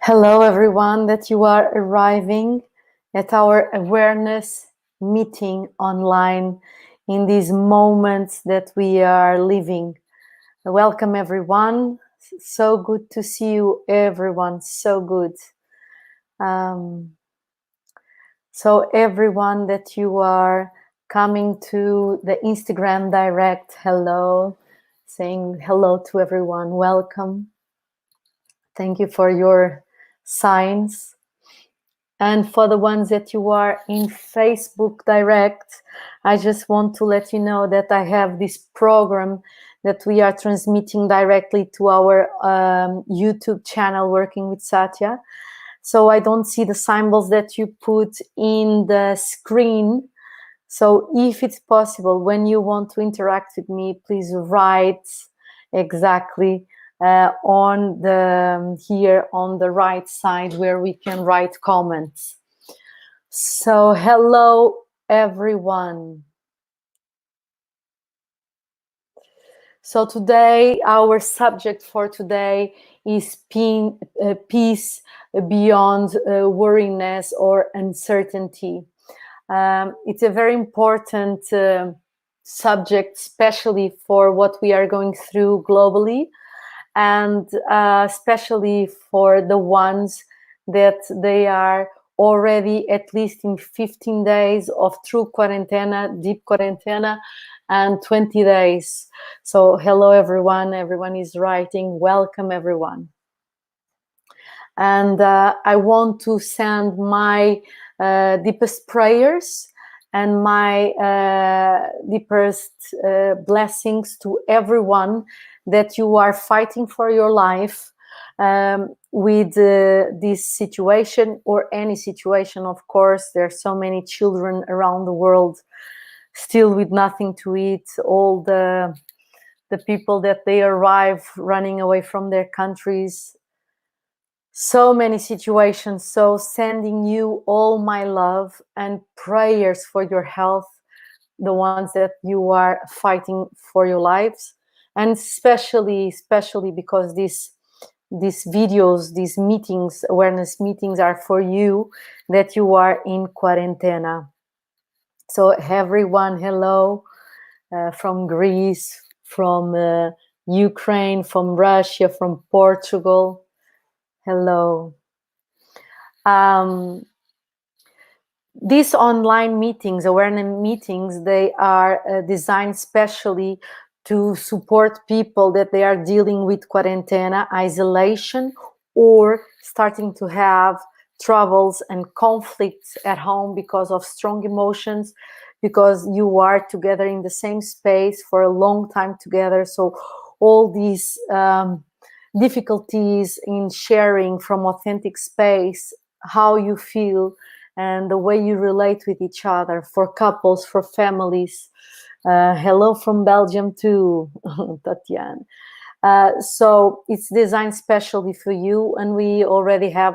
Hello, everyone, that you are arriving at our awareness meeting online in these moments that we are living. Welcome, everyone. So good to see you, everyone. So good. So everyone that you are coming to the Instagram direct, hello, saying hello to everyone. Welcome. Thank you for your signs. And for the ones that you are in Facebook Direct, I just want to let you know that I have this program that we are transmitting directly to our YouTube channel, Working with Satya. So I don't see the symbols that you put in the screen. So if it's possible, when you want to interact with me, please write exactly on the here on the right side where we can write comments. So hello everyone. So today our subject for today is peace beyond worriness or uncertainty. It's a very important subject, especially for what we are going through globally, and especially for the ones that they are already at least in 15 days of true quarantena, deep quarantena, and 20 days. So hello everyone, everyone is writing, welcome everyone. And I want to send my deepest prayers and my deepest blessings to everyone that you are fighting for your life with this situation, or any situation. Of course, there are so many children around the world still with nothing to eat, all the people that they arrive running away from their countries. So many situations. So sending you all my love and prayers for your health, the ones that you are fighting for your lives, and especially because these videos, these meetings, awareness meetings, are for you that you are in quarantena. So everyone, hello from Greece, from Ukraine, from Russia, from Portugal. Hello. These online meetings, awareness meetings, they are designed specially to support people that they are dealing with quarantena, isolation, or starting to have troubles and conflicts at home because of strong emotions, because you are together in the same space for a long time together. So all these difficulties in sharing from authentic space how you feel and the way you relate with each other, for couples, for families. Hello from Belgium too, Tatiana. So it's designed specially for you, and we already have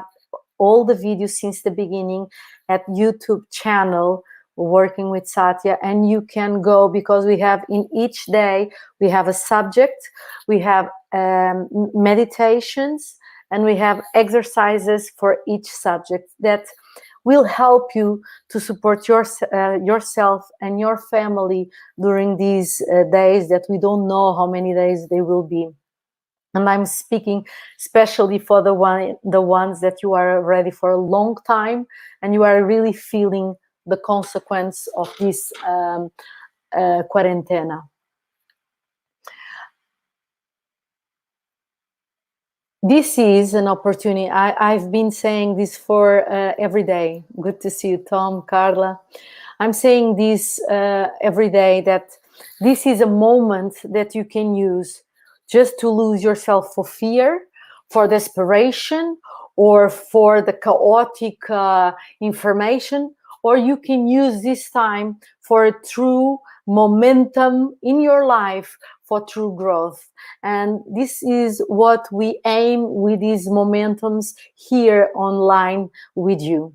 all the videos since the beginning at YouTube channel Working with Satya, and you can go, because we have in each day we have a subject, we have meditations, and we have exercises for each subject that will help you to support yourself and your family during these days that we don't know how many days they will be. And I'm speaking especially for the ones that you are ready for a long time and you are really feeling the consequence of this quarantena. This is an opportunity. I've been saying this for every day. Good to see you, Tom, Carla. I'm saying this every day, that this is a moment that you can use just to lose yourself for fear, for desperation, or for the chaotic information, or you can use this time for a true momentum in your life, for true growth. And this is what we aim with these momentums here online with you.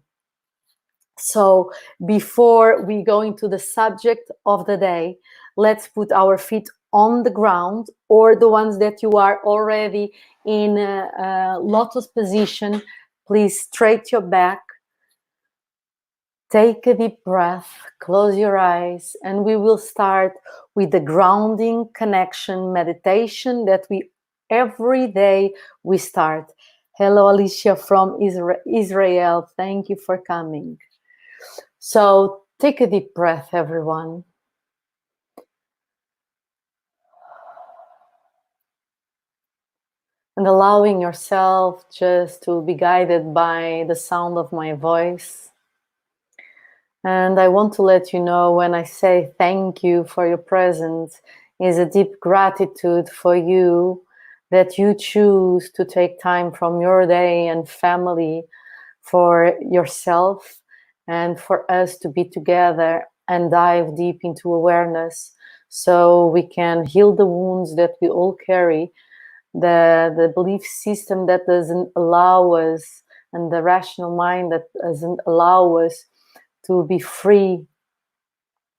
So before we go into the subject of the day, let's put our feet on the ground, or the ones that you are already in a lotus position, please straighten your back. Take a deep breath, close your eyes, and we will start with the grounding connection meditation that every day we start. Hello, Alicia from Israel. Thank you for coming. So take a deep breath, everyone. And allowing yourself just to be guided by the sound of my voice. And I want to let you know, when I say thank you for your presence, is a deep gratitude for you that you choose to take time from your day and family for yourself and for us to be together and dive deep into awareness so we can heal the wounds that we all carry, the belief system that doesn't allow us, and the rational mind that doesn't allow us to be free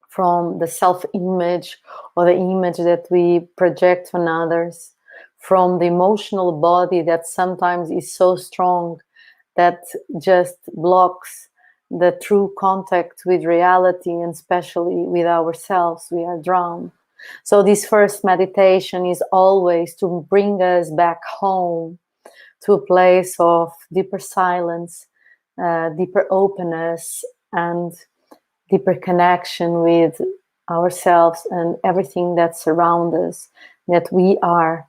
from the self-image or the image that we project on others, from the emotional body that sometimes is so strong that just blocks the true contact with reality, and especially with ourselves. We are drowned. So this first meditation is always to bring us back home, to a place of deeper silence, deeper openness, and deeper connection with ourselves and everything that surrounds us, that we are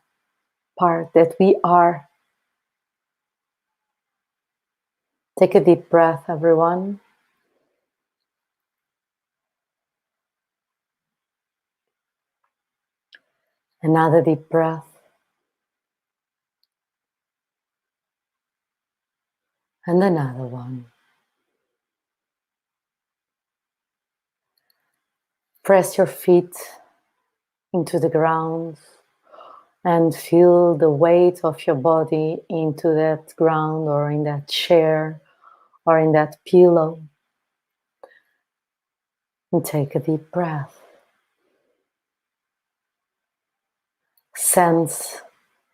part, that we are. Take a deep breath, everyone. Another deep breath. And another one. Press your feet into the ground and feel the weight of your body into that ground, or in that chair, or in that pillow. And take a deep breath. Sense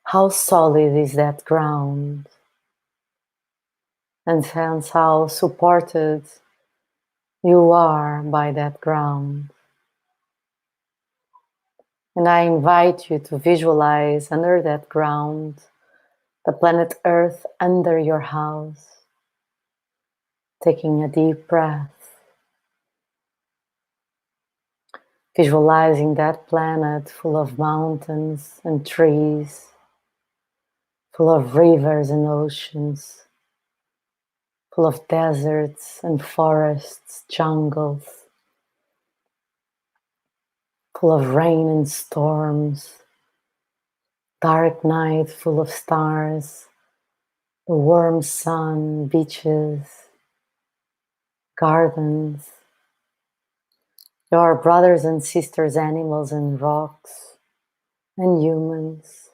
how solid is that ground, and sense how supported you are by that ground. And I invite you to visualize under that ground the planet Earth under your house. Taking a deep breath. Visualizing that planet full of mountains and trees, full of rivers and oceans, full of deserts and forests, jungles, full of rain and storms, dark night full of stars, the warm sun, beaches, gardens, your brothers and sisters, animals and rocks, and humans.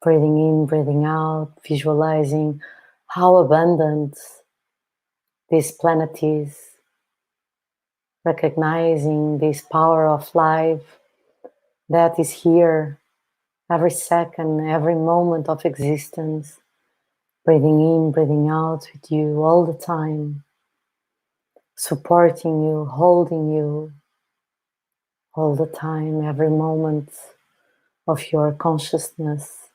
Breathing in, breathing out, visualizing how abundant this planet is, recognizing this power of life that is here every second, every moment of existence. Breathing in, breathing out with you all the time, supporting you, holding you all the time, every moment of your consciousness,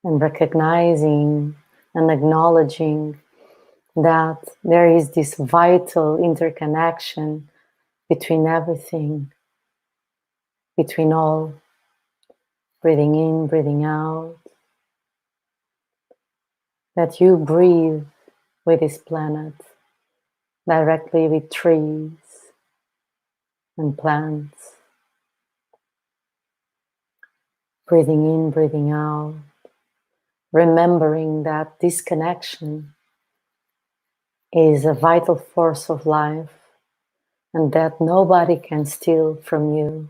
and recognizing and acknowledging that there is this vital interconnection between everything, between all. Breathing in, breathing out, that you breathe with this planet, directly with trees and plants. Breathing in, breathing out, remembering that this connection is a vital force of life, and that nobody can steal from you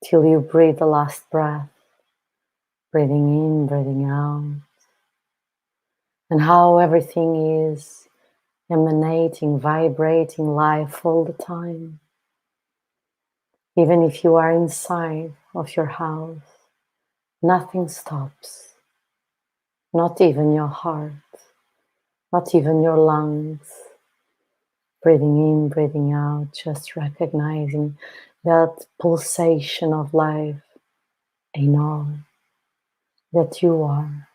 till you breathe the last breath. Breathing in, breathing out, and how everything is emanating, vibrating life all the time. Even if you are inside of your house, nothing stops. Not even your heart, not even your lungs. Breathing in, breathing out, just recognizing that pulsation of life in all that you are.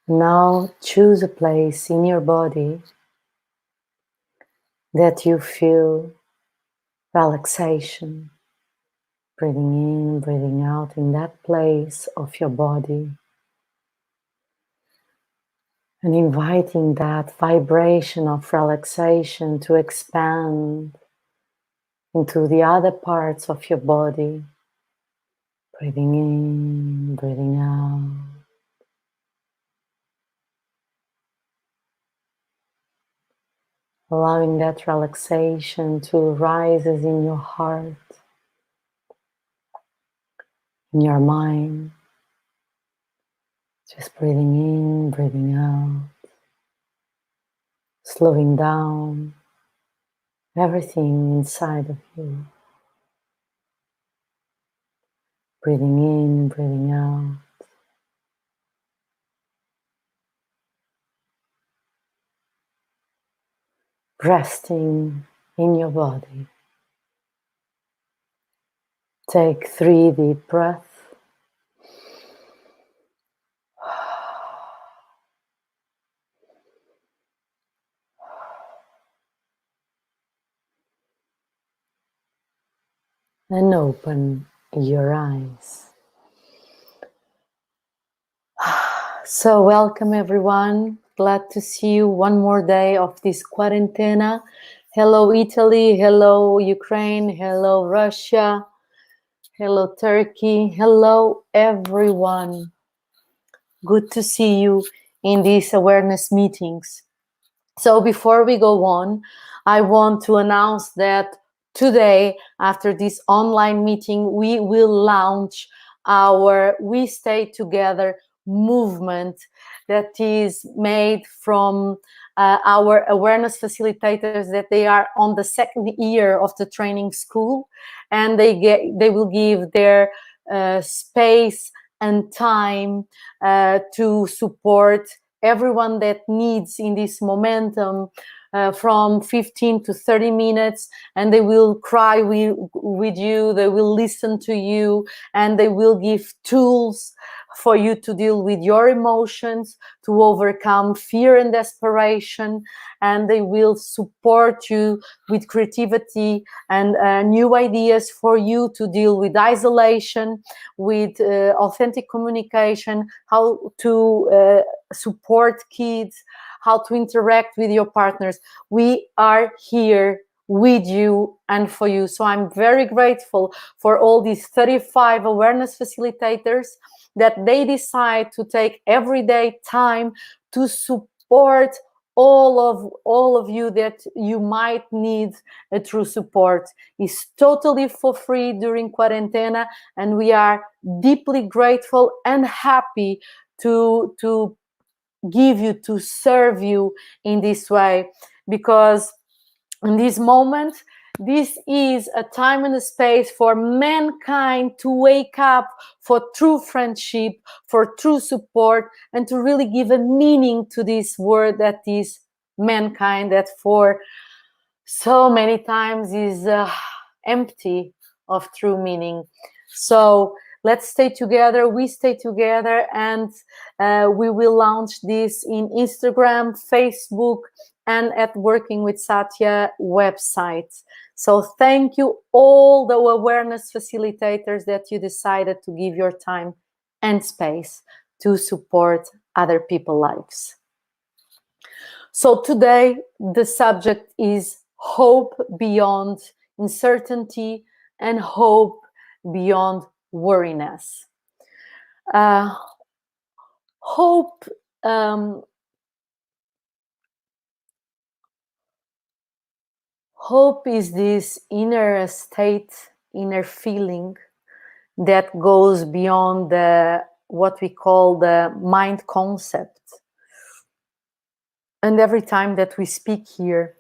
Now choose a place in your body that you feel relaxation. Breathing in, breathing out in that place of your body. And inviting that vibration of relaxation to expand into the other parts of your body. Breathing in, breathing out. Allowing that relaxation to rise in your heart, in your mind. Just breathing in, breathing out. Slowing down everything inside of you. Breathing in, breathing out. Resting in your body. Take 3 deep breaths. And open your eyes. So welcome everyone. Glad to see you one more day of this quarantena. Hello Italy, hello Ukraine, hello Russia, hello Turkey, hello everyone. Good to see you in these awareness meetings. So before we go on, I want to announce that today, after this online meeting, we will launch our We Stay Together movement that is made from our awareness facilitators that they are on the 2nd year of the training school, and they will give their space and time to support everyone that needs in this momentum from 15 to 30 minutes, and they will cry with you, they will listen to you, and they will give tools for you to deal with your emotions, to overcome fear and desperation, and they will support you with creativity and new ideas for you to deal with isolation, with authentic communication, how to support kids, how to interact with your partners. We are here with you and for you. So I'm very grateful for all these 35 awareness facilitators that they decide to take everyday time to support all of you that you might need a true support. It's totally for free during quarantena, and we are deeply grateful and happy to give you, to serve you in this way, because in this moment, this is a time and a space for mankind to wake up for true friendship, for true support, and to really give a meaning to this word that is mankind, that for so many times is empty of true meaning. So let's stay together, we stay together, and we will launch this in Instagram, Facebook, and at Working with Satya website. So thank you all the awareness facilitators that you decided to give your time and space to support other people's lives. So today the subject is hope beyond uncertainty and hope beyond worriness. Hope hope is this inner state, inner feeling that goes beyond what we call the mind concept. And every time that we speak here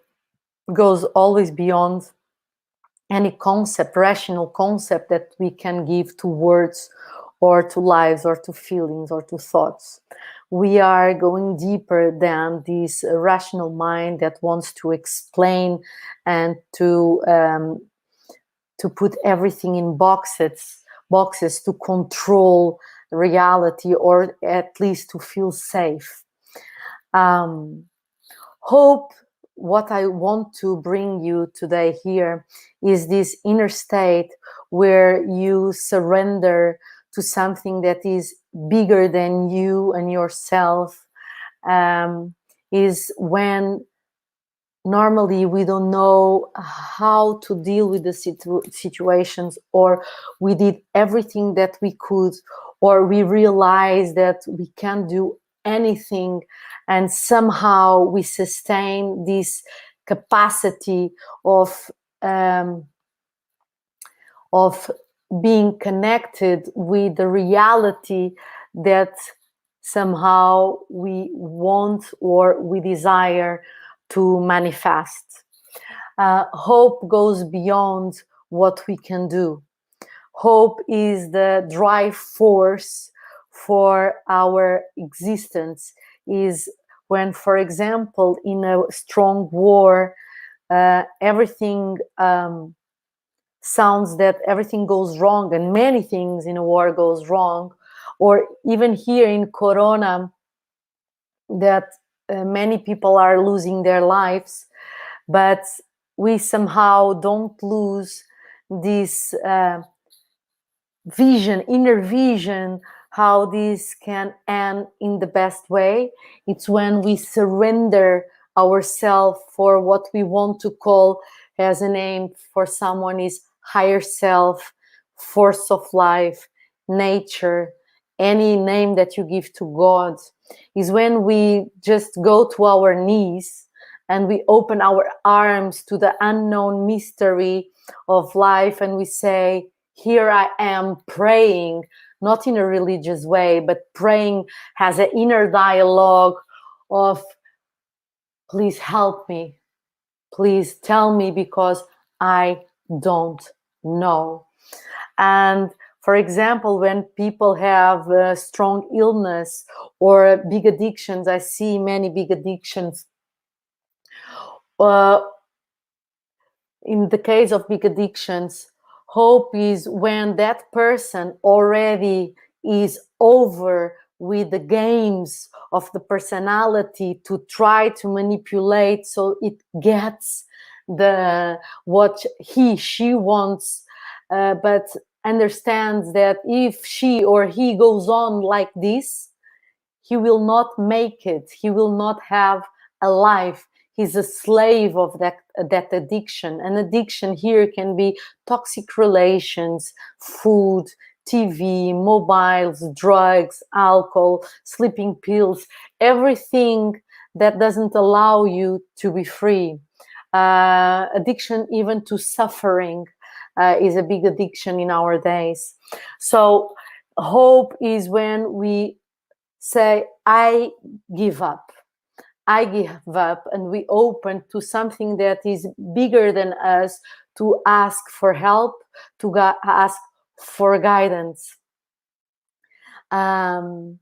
goes always beyond any concept, rational concept that we can give to words or to lives or to feelings or to thoughts. We are going deeper than this rational mind that wants to explain and to put everything in boxes to control reality, or at least to feel safe. Hope, what I want to bring you today here, is this inner state where you surrender to something that is bigger than you and yourself. Is when normally we don't know how to deal with the situations, or we did everything that we could, or we realize that we can't do anything, and somehow we sustain this capacity of being connected with the reality that somehow we want or we desire to manifest. Hope goes beyond what we can do. Hope is the drive force for our existence. Is when, for example, in a strong war, everything sounds that everything goes wrong, and many things in a war goes wrong, or even here in Corona, that many people are losing their lives, but we somehow don't lose this vision, inner vision, how this can end in the best way. It's when we surrender ourselves for what we want to call, as a name for someone, is higher self, force of life, nature, any name that you give to God. Is when we just go to our knees and we open our arms to the unknown mystery of life, and we say, here I am praying, not in a religious way, but praying has an inner dialogue of, please help me, please tell me, because I don't know. And for example, when people have a strong illness or big addictions, I see many big addictions. In the case of big addictions, hope is when that person already is over with the games of the personality to try to manipulate so it gets what she wants, but understands that if she or he goes on like this, he will not make it. He will not have a life. He's a slave of that addiction. An addiction here can be toxic relations, food, TV, mobiles, drugs, alcohol, sleeping pills, everything that doesn't allow you to be free. Addiction even to suffering is a big addiction in our days. So hope is when we say, I give up. I give up, and we open to something that is bigger than us, to ask for help, to ask for guidance. The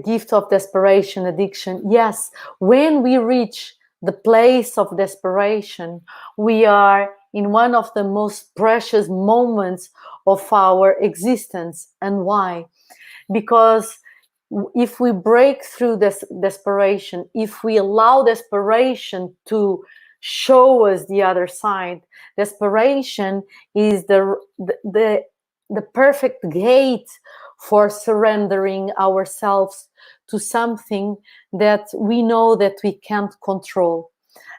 gift of desperation, addiction. Yes, when we reach the place of desperation, we are in one of the most precious moments of our existence. And why? Because if we break through this desperation, if we allow desperation to show us the other side, desperation is the perfect gate for surrendering ourselves to something that we know that we can't control.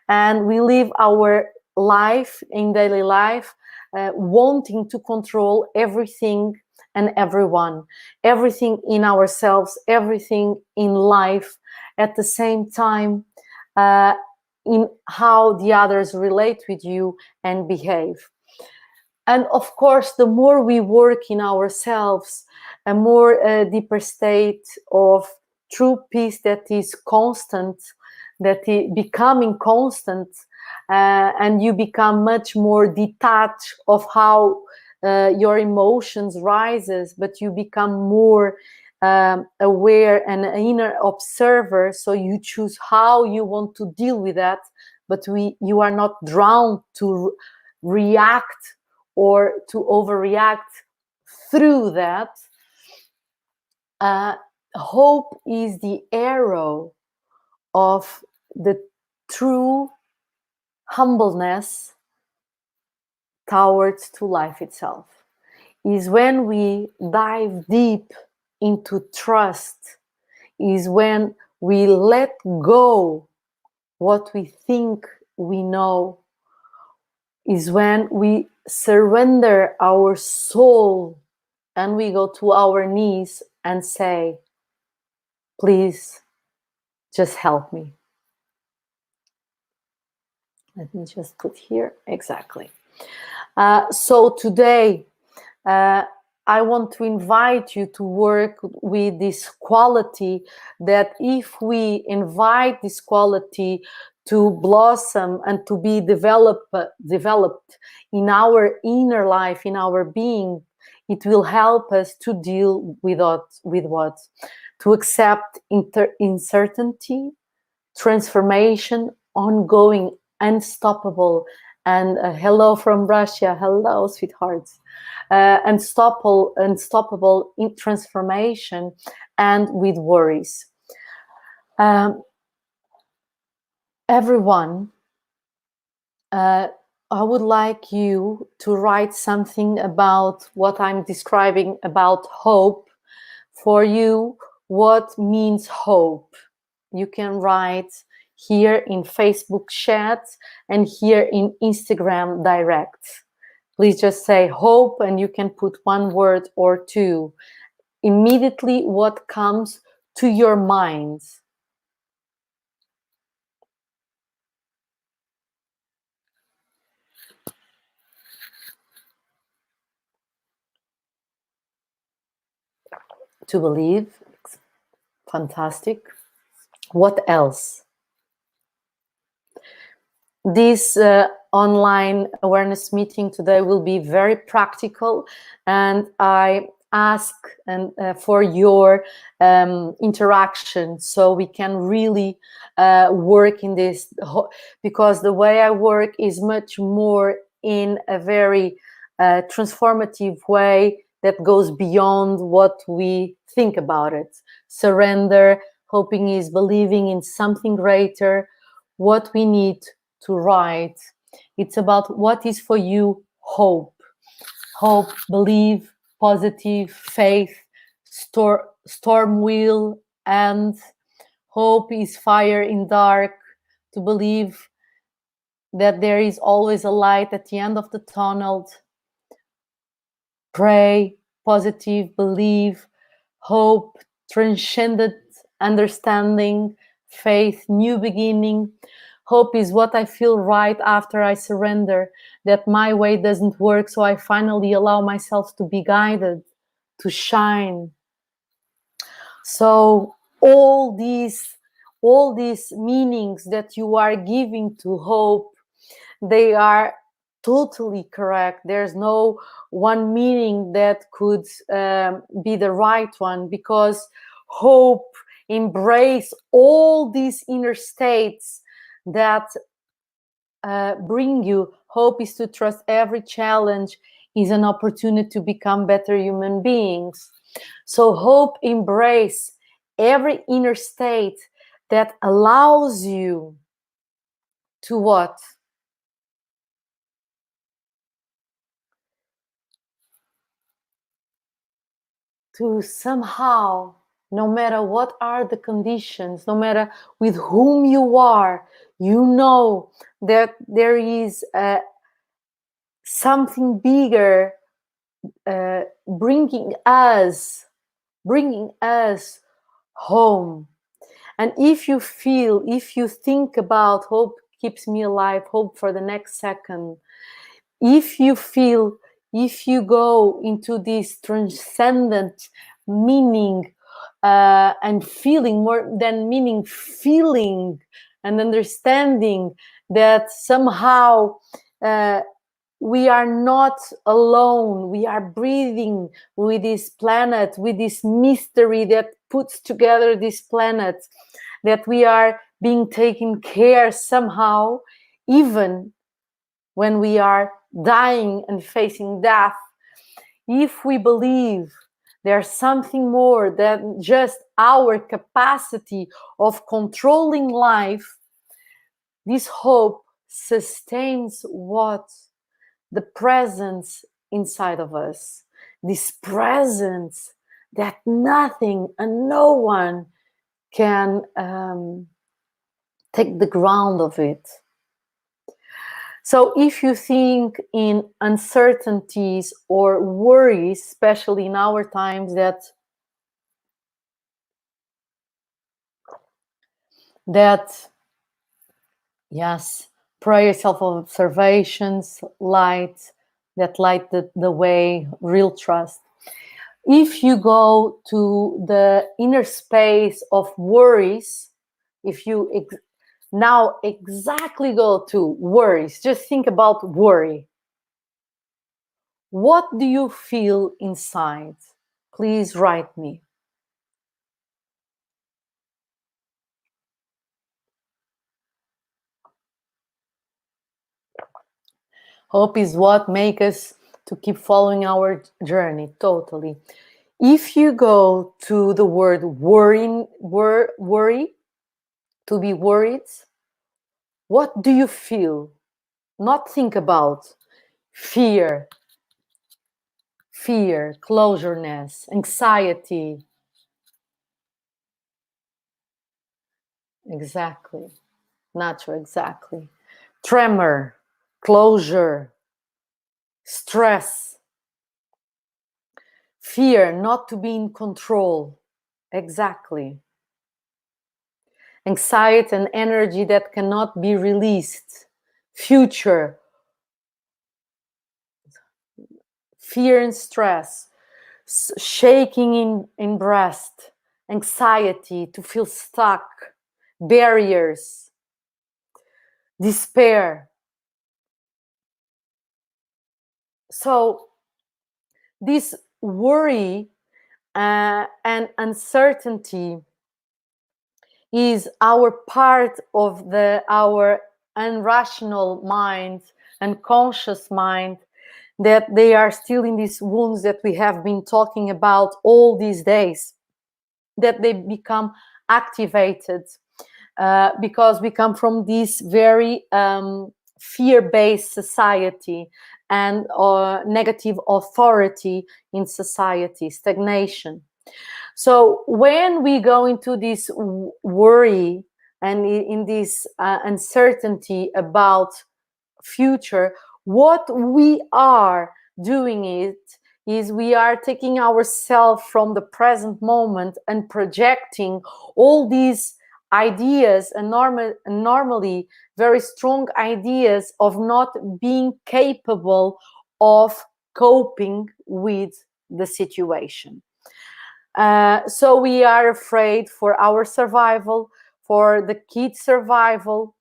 And we live our life in daily life wanting to control everything and everyone, everything in ourselves, everything in life, at the same time, in how the others relate with you and behave. And of course, the more we work in ourselves, a more deeper state of true peace that is constant, that becoming constant, and you become much more detached of how your emotions rises, but you become more aware and an inner observer. So you choose how you want to deal with that, but you are not drawn to react or to overreact through that. Hope is the arrow of the true humbleness towards to life itself. Is when we dive deep into trust, is when we let go what we think we know, is when we surrender our soul and we go to our knees and say, please just help me. Let me just put here, exactly. So today, I want to invite you to work with this quality, that if we invite this quality to blossom and to be developed in our inner life, in our being, it will help us to deal with what? To accept uncertainty, transformation, ongoing, unstoppable. And hello from Russia. Hello, sweethearts. Unstoppable in transformation and with worries. Everyone, I would like you to write something about what I'm describing about hope. For you, what means hope? You can write here in Facebook chat and here in Instagram direct. Please just say hope, and you can put one word or two. Immediately what comes to your mind. To believe. Fantastic. What else? This online awareness meeting today will be very practical, and I ask for your interaction, so we can really work in this, because the way I work is much more in a very transformative way that goes beyond what we think about it. Surrender, hoping is believing in something greater. What we need to write, it's about what is for you hope. Hope, believe, positive, faith, storm wheel, and hope is fire in dark, to believe that there is always a light at the end of the tunnel. Pray, positive, believe, hope, transcendent understanding, faith, new beginning. Hope is what I feel right after I surrender, that my way doesn't work, so I finally allow myself to be guided, to shine. So all these meanings that you are giving to hope, they are totally correct. There's no one meaning that could be the right one, because hope embrace all these inner states that bring you. Hope is to trust every challenge is an opportunity to become better human beings. So hope embrace every inner state that allows you to what? To somehow, no matter what are the conditions, no matter with whom you are, you know that there is something bigger bringing us home. And if you think about hope keeps me alive, hope for the next second, if you go into this transcendent meaning and feeling, more than meaning, feeling and understanding that somehow we are not alone. We are breathing with this planet, with this mystery that puts together this planet, that we are being taken care somehow, even when we are dying and facing death. If we believe there's something more than just our capacity of controlling life, this hope sustains what? The presence inside of us. This presence that nothing and no one can take the ground of it. So if you think in uncertainties or worries, especially in our times, that yes, prayer, self-observations, light, that light the way, real trust. If you go to the inner space of worries, if you now exactly go to worries, just think about worry. What do you feel inside? Please write me. Hope is what makes us to keep following our journey, totally. If you go to the word worry, to be worried, what do you feel? Not think about fear, closureness, anxiety. Exactly. Natural, exactly. Tremor, closure, stress, fear, not to be in control. Exactly. Anxiety and energy that cannot be released. Future, fear and stress, shaking in breast, anxiety, to feel stuck, barriers, despair. So this worry and uncertainty is our part of our irrational mind and conscious mind, that they are still in these wounds that we have been talking about all these days, that they become activated because we come from this very fear-based society and negative authority in society, stagnation. So when we go into this worry and in this uncertainty about future, what we are doing is we are taking ourselves from the present moment and projecting all these ideas, and normally very strong ideas of not being capable of coping with the situation. So we are afraid for our survival, for the kids' survival,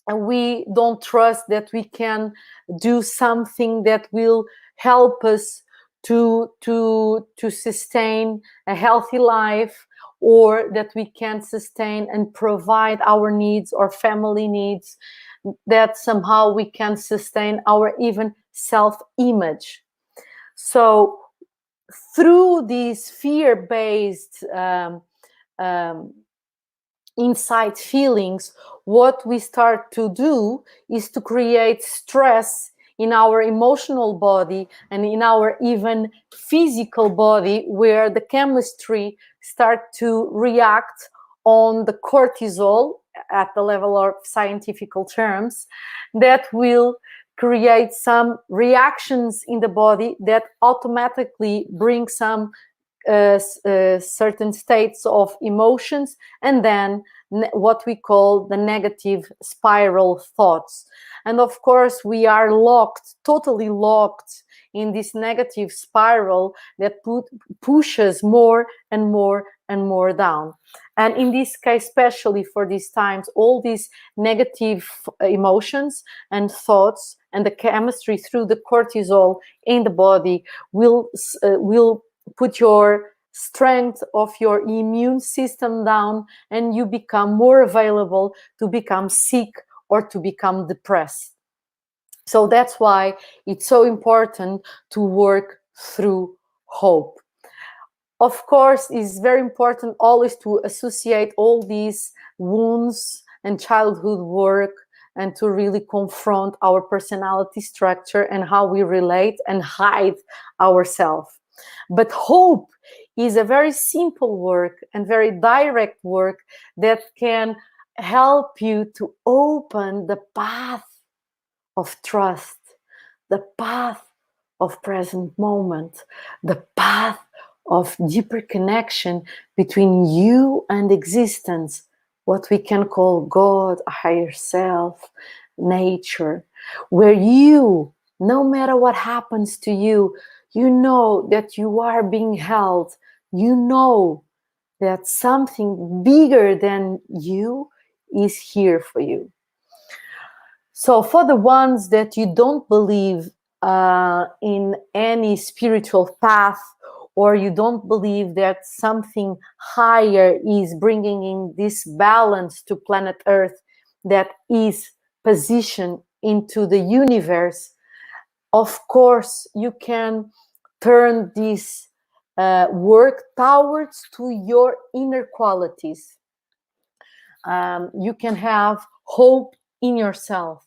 and we don't trust that we can do something that will help us to sustain a healthy life, or that we can sustain and provide our needs or family needs, that somehow we can sustain our even self-image. So through these fear-based inside feelings, what we start to do is to create stress in our emotional body and in our even physical body, where the chemistry start to react on the cortisol at the level of scientific terms, that will create some reactions in the body that automatically bring some certain states of emotions, and then what we call the negative spiral thoughts. And of course, we are locked, totally locked in this negative spiral that pushes more and more and more down. And in this case, especially for these times, all these negative emotions and thoughts and the chemistry through the cortisol in the body will put your strength of your immune system down, and you become more available to become sick or to become depressed. So that's why it's so important to work through hope. Of course, it's very important always to associate all these wounds and childhood work and to really confront our personality structure and how we relate and hide ourselves. But hope is a very simple work and very direct work that can help you to open the path of trust, the path of present moment, the path of deeper connection between you and existence, what we can call God, higher self, nature, where you, no matter what happens to you, you know that you are being held, you know that something bigger than you is here for you. So for the ones that you don't believe in any spiritual path, or you don't believe that something higher is bringing in this balance to planet Earth that is positioned into the universe, of course you can turn this work towards to your inner qualities. You can have hope in yourself.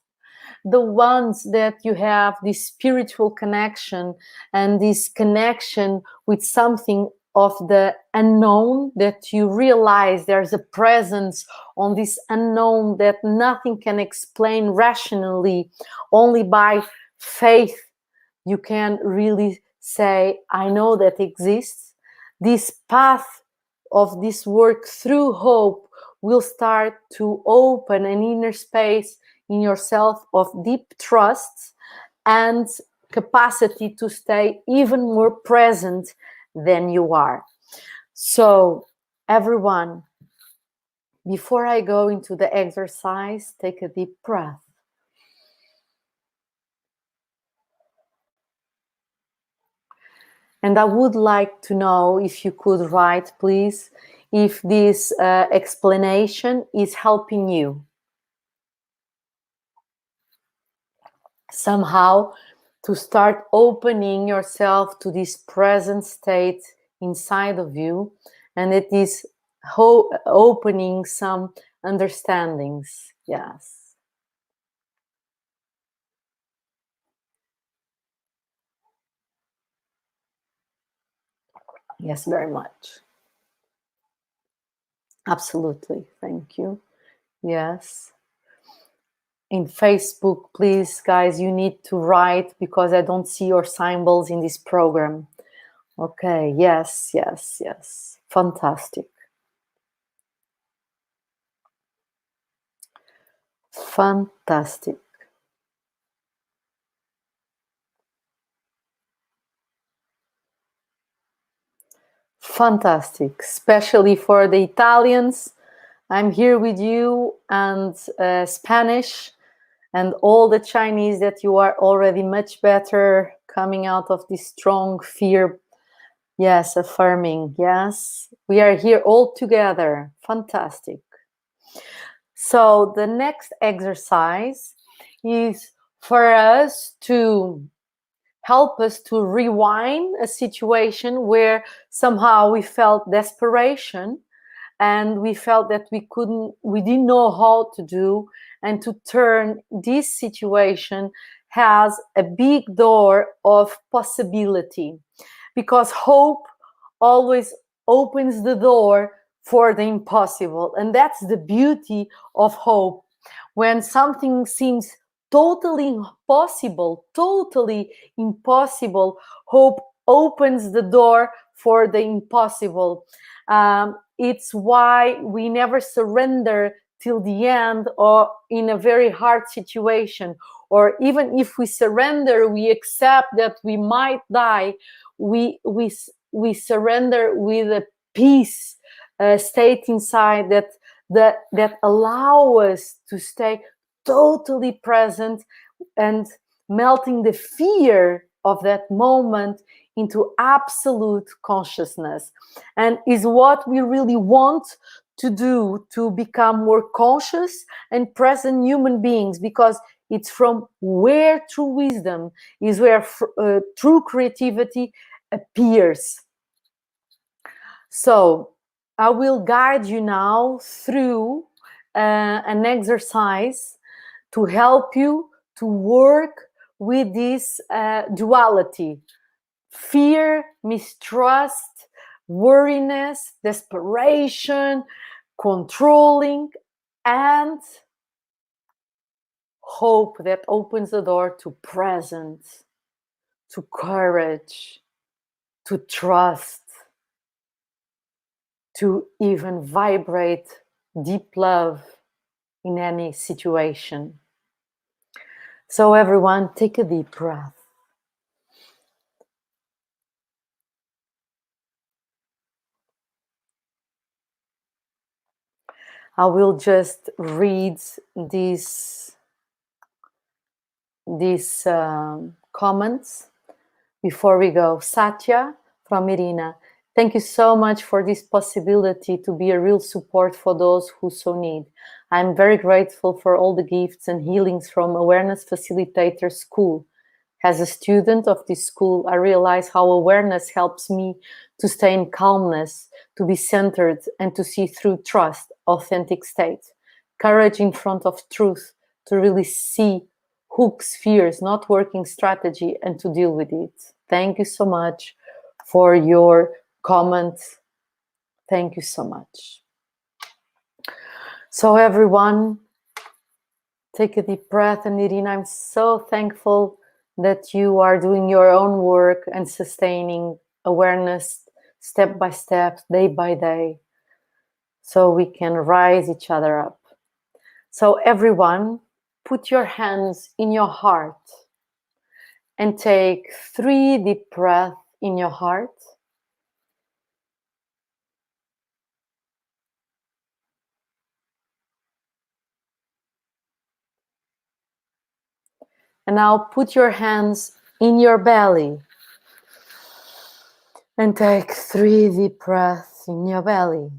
The ones that you have this spiritual connection and this connection with something of the unknown, that you realize there's a presence on this unknown that nothing can explain rationally, only by faith you can really say, I know that exists. This path of this work through hope will start to open an inner space in yourself of deep trust and capacity to stay even more present than you are. So, everyone, before I go into the exercise, take a deep breath. And I would like to know if you could write, please, if this explanation is helping you somehow to start opening yourself to this present state inside of you, and it is opening some understandings. Yes. Yes, very much. Absolutely. Thank you. Yes. In Facebook, please, guys, you need to write because I don't see your symbols in this program. Okay, yes, yes, yes. Fantastic. Fantastic. Fantastic. Especially for the Italians. I'm here with you, and Spanish, and all the Chinese that you are already much better coming out of this strong fear. Yes, affirming. Yes, we are here all together. Fantastic. So the next exercise is for us to help us to rewind a situation where somehow we felt desperation and we felt that we didn't know how to do, and to turn this situation has a big door of possibility, because hope always opens the door for the impossible. And that's the beauty of hope. When something seems totally impossible, hope opens the door for the impossible. It's why we never surrender till the end, or in a very hard situation, or even if we surrender, we accept that we might die. We surrender with a peace state inside that allow us to stay totally present and melting the fear of that moment into absolute consciousness, and is what we really want to do, to become more conscious and present human beings, because it's from where true wisdom is, where true creativity appears. So I will guide you now through an exercise to help you to work with this duality: fear, mistrust, worriness, desperation, controlling, and hope that opens the door to presence, to courage, to trust, to even vibrate deep love in any situation. So everyone, take a deep breath. I will just read these comments before we go. Satya from Irina: thank you so much for this possibility to be a real support for those who so need. I'm very grateful for all the gifts and healings from Awareness Facilitator School. As a student of this school, I realize how awareness helps me to stay in calmness, to be centered, and to see through trust, authentic state. Courage in front of truth, to really see hooks, fears, not working strategy, and to deal with it. Thank you so much for your comments. Thank you so much. So everyone, take a deep breath. And Irina, I'm so thankful that you are doing your own work and sustaining awareness step by step, day by day, so we can rise each other up. So everyone, put your hands in your heart and take 3 deep breaths in your heart. And now put your hands in your belly and take 3 deep breaths in your belly.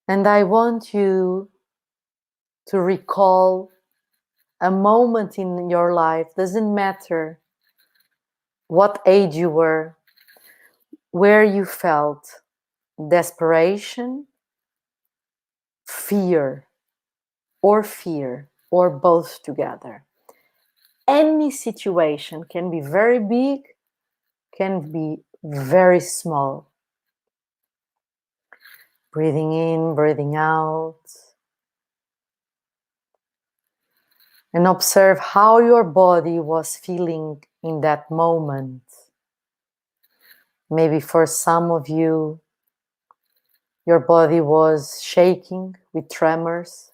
And I want you to recall a moment in your life, doesn't matter what age you were, where you felt desperation, fear, or both together. Any situation can be very big, can be very small. Breathing in, breathing out. And observe how your body was feeling in that moment. Maybe for some of you, your body was shaking with tremors.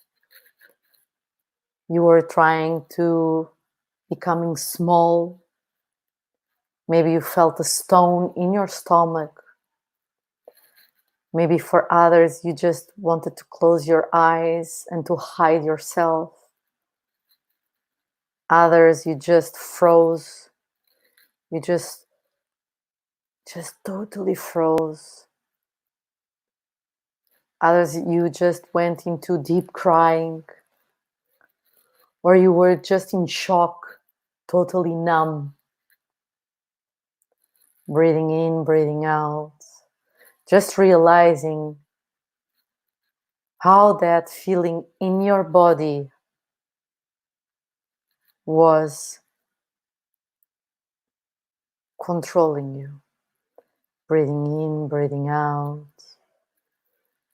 You were trying to becoming small. Maybe you felt a stone in your stomach. Maybe for others, you just wanted to close your eyes and to hide yourself. Others, you just froze. You just totally froze. Others, you just went into deep crying. Or you were just in shock, totally numb. Breathing in, breathing out. Just realizing how that feeling in your body was controlling you. Breathing in, breathing out.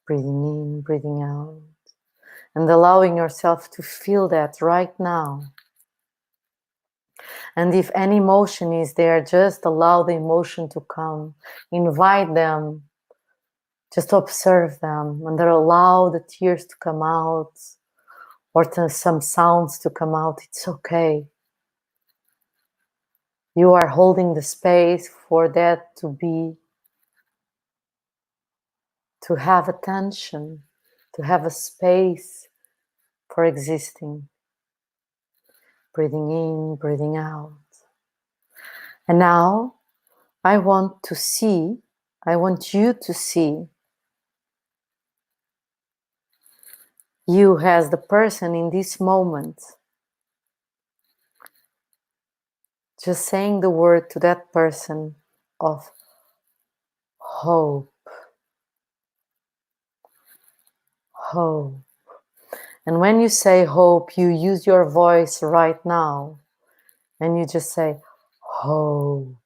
Breathing in, breathing out. And allowing yourself to feel that right now. And if any emotion is there, just allow the emotion to come. Invite them. Just observe them and allow the tears to come out, or some sounds to come out. It's okay. You are holding the space for that to have attention, to have a space for existing. Breathing in, breathing out. And now I want you to see you as the person in this moment, just saying the word to that person of hope, hope. And when you say hope, you use your voice right now and you just say hope.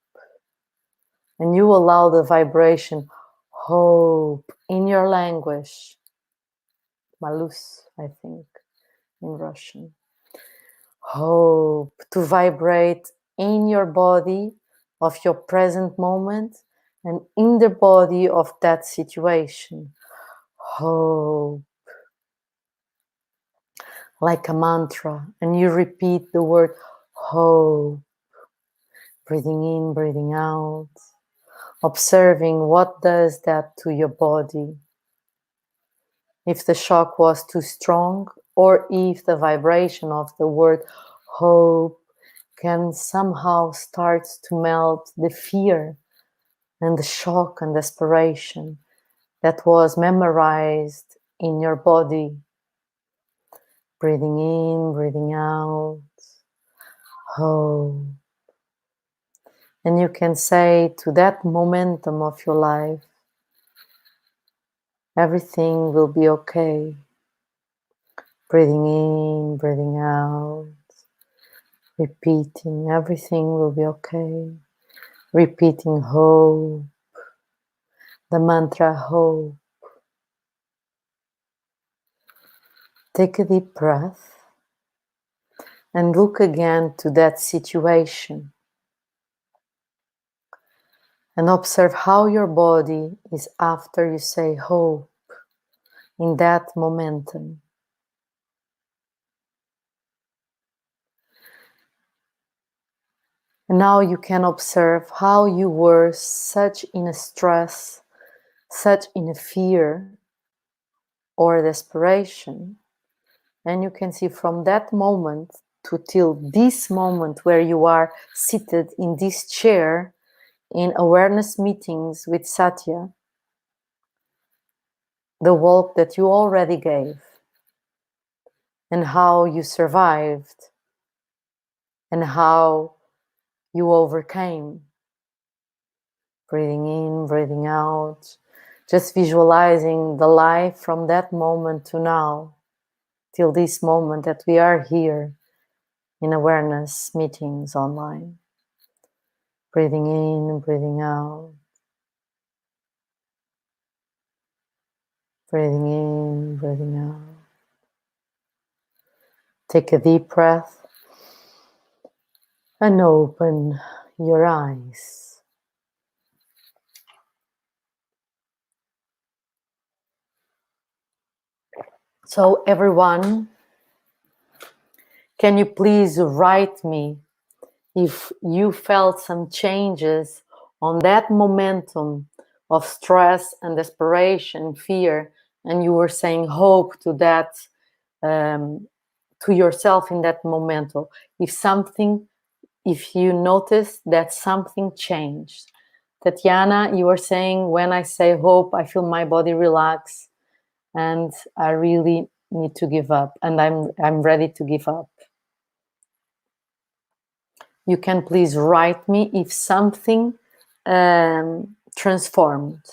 And you allow the vibration hope in your language. Malus, I think, in Russian. Hope to vibrate in your body of your present moment and in the body of that situation. Hope. Like a mantra. And you repeat the word hope. Breathing in, breathing out. Observing what does that to your body. If the shock was too strong, or if the vibration of the word hope can somehow start to melt the fear and the shock and desperation that was memorized in your body. Breathing in, breathing out, hope. And you can say to that momentum of your life, everything will be okay. Breathing in, breathing out, repeating, everything will be okay. Repeating hope, the mantra hope. Take a deep breath and look again to that situation and observe how your body is after you say hope in that momentum. And now you can observe how you were such in a stress, such in a fear or desperation. And you can see from that moment to till this moment where you are seated in this chair in awareness meetings with Satya, the walk that you already gave and how you survived and how you overcame. Breathing in, breathing out, just visualizing the life from that moment to now, till this moment that we are here in awareness meetings online. Breathing in, breathing out. Breathing in, breathing out. Take a deep breath and open your eyes. So everyone, can you please write me if you felt some changes on that momentum of stress and desperation, fear, and you were saying hope to that, to yourself in that momentum. If you notice that something changed. Tatiana, you were saying, when I say hope, I feel my body relax and I really need to give up, and I'm ready to give up. You can please write me if something transformed.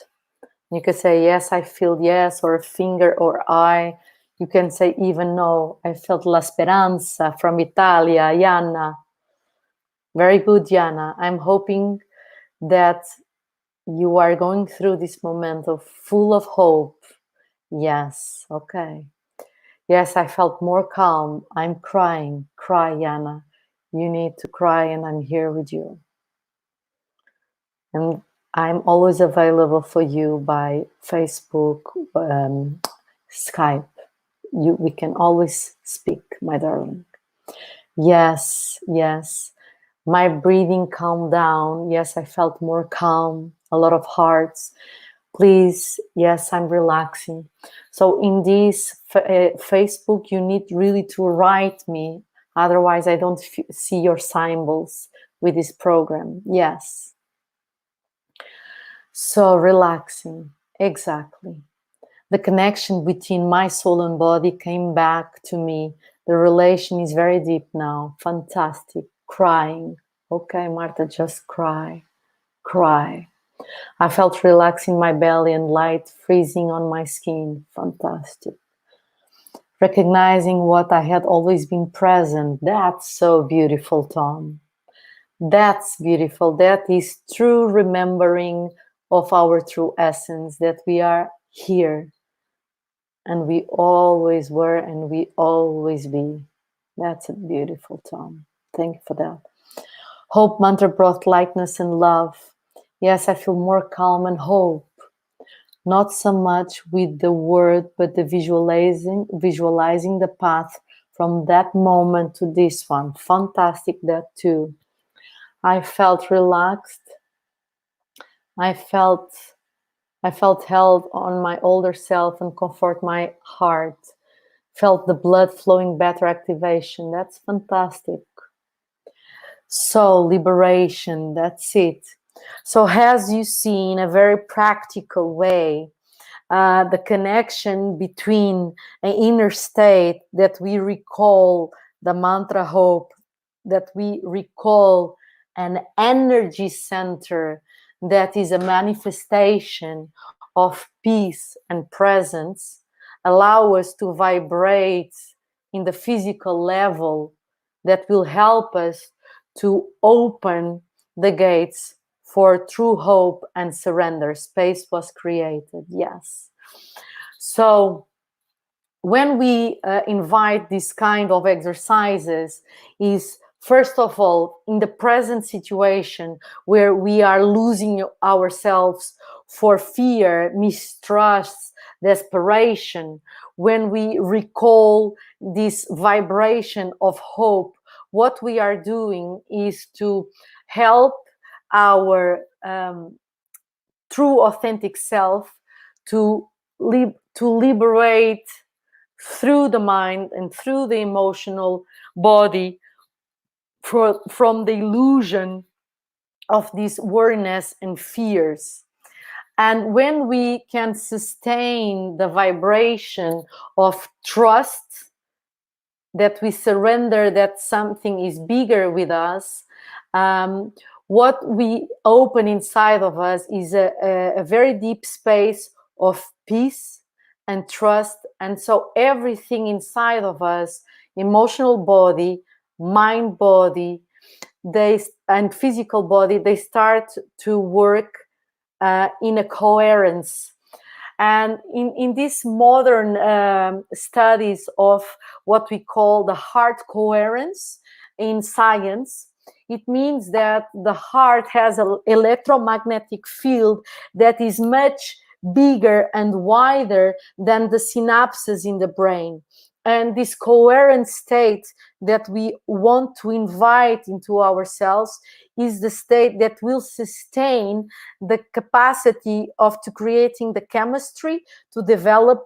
You can say, yes, I feel yes, or a finger or eye. You can say even no, I felt la speranza from Italia, Yana. Very good, Yana. I'm hoping that you are going through this moment of full of hope. Yes, okay. Yes, I felt more calm. I'm crying. Cry, Yana. You need to cry and I'm here with you. And I'm always available for you by Facebook, Skype. we can always speak, my darling. Yes, yes. My breathing calmed down. Yes, I felt more calm, a lot of hearts. Please, yes, I'm relaxing. So in this Facebook, you need really to write me. Otherwise, I don't see your symbols with this program. Yes. So relaxing, exactly. The connection between my soul and body came back to me. The relation is very deep now. Fantastic. Crying. Okay, Marta, just cry. Cry. I felt relax in my belly and light freezing on my skin. Fantastic. Recognizing what I had always been present. That's so beautiful, Tom. That's beautiful. That is true remembering of our true essence, that we are here and we always were and we always be. That's beautiful, Tom. Thank you for that. Hope mantra brought lightness and love. Yes, I feel more calm and hope. Not so much with the word, but the visualizing the path from that moment to this one. Fantastic, that too. I felt relaxed. I felt held on my older self and comfort my heart. Felt the blood flowing, better activation. That's fantastic. So liberation, that's it. So as you see, in a very practical way, the connection between an inner state that we recall the mantra hope, that we recall an energy center that is a manifestation of peace and presence, allow us to vibrate in the physical level that will help us to open the gates for true hope and surrender. Space was created, yes. So when we invite this kind of exercises is, first of all, in the present situation where we are losing ourselves for fear, mistrust, desperation, when we recall this vibration of hope, what we are doing is to help our true authentic self to liberate through the mind and through the emotional body from the illusion of this worriness and fears. And when we can sustain the vibration of trust, that we surrender that something is bigger with us, what we open inside of us is a very deep space of peace and trust. And so everything inside of us, emotional body, mind body, and physical body, they start to work in a coherence. And in these modern studies of what we call the heart coherence in science, it means that the heart has an electromagnetic field that is much bigger and wider than the synapses in the brain. And this coherent state that we want to invite into ourselves is the state that will sustain the capacity of creating the chemistry to develop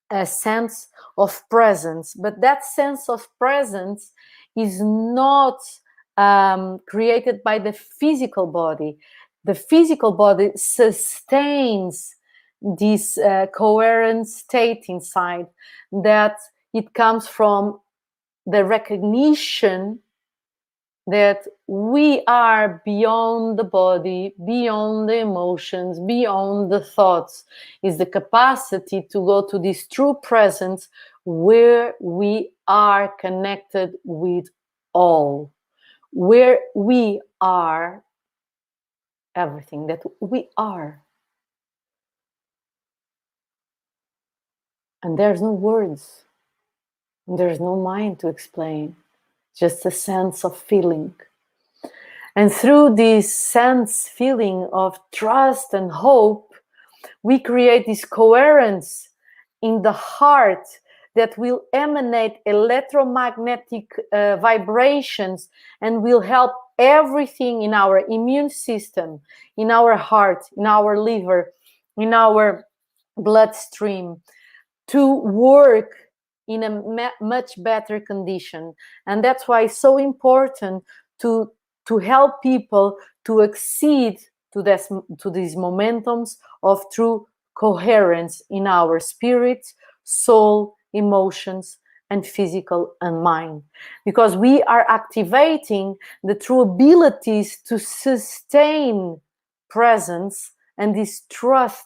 a sense of presence. But that sense of presence is not created by the physical body. The physical body sustains this coherent state inside, that it comes from the recognition that we are beyond the body, beyond the emotions, beyond the thoughts. Is the capacity to go to this true presence where we are connected with all, where we are everything that we are. And there's no words, there's no mind to explain, just a sense of feeling. And through this sense feeling of trust and hope, we create this coherence in the heart that will emanate electromagnetic vibrations and will help everything in our immune system, in our heart, in our liver, in our bloodstream to work in a much better condition. And that's why it's so important to help people to accede to these momentums of true coherence in our spirit, soul, emotions, and physical and mind, because we are activating the true abilities to sustain presence and this trust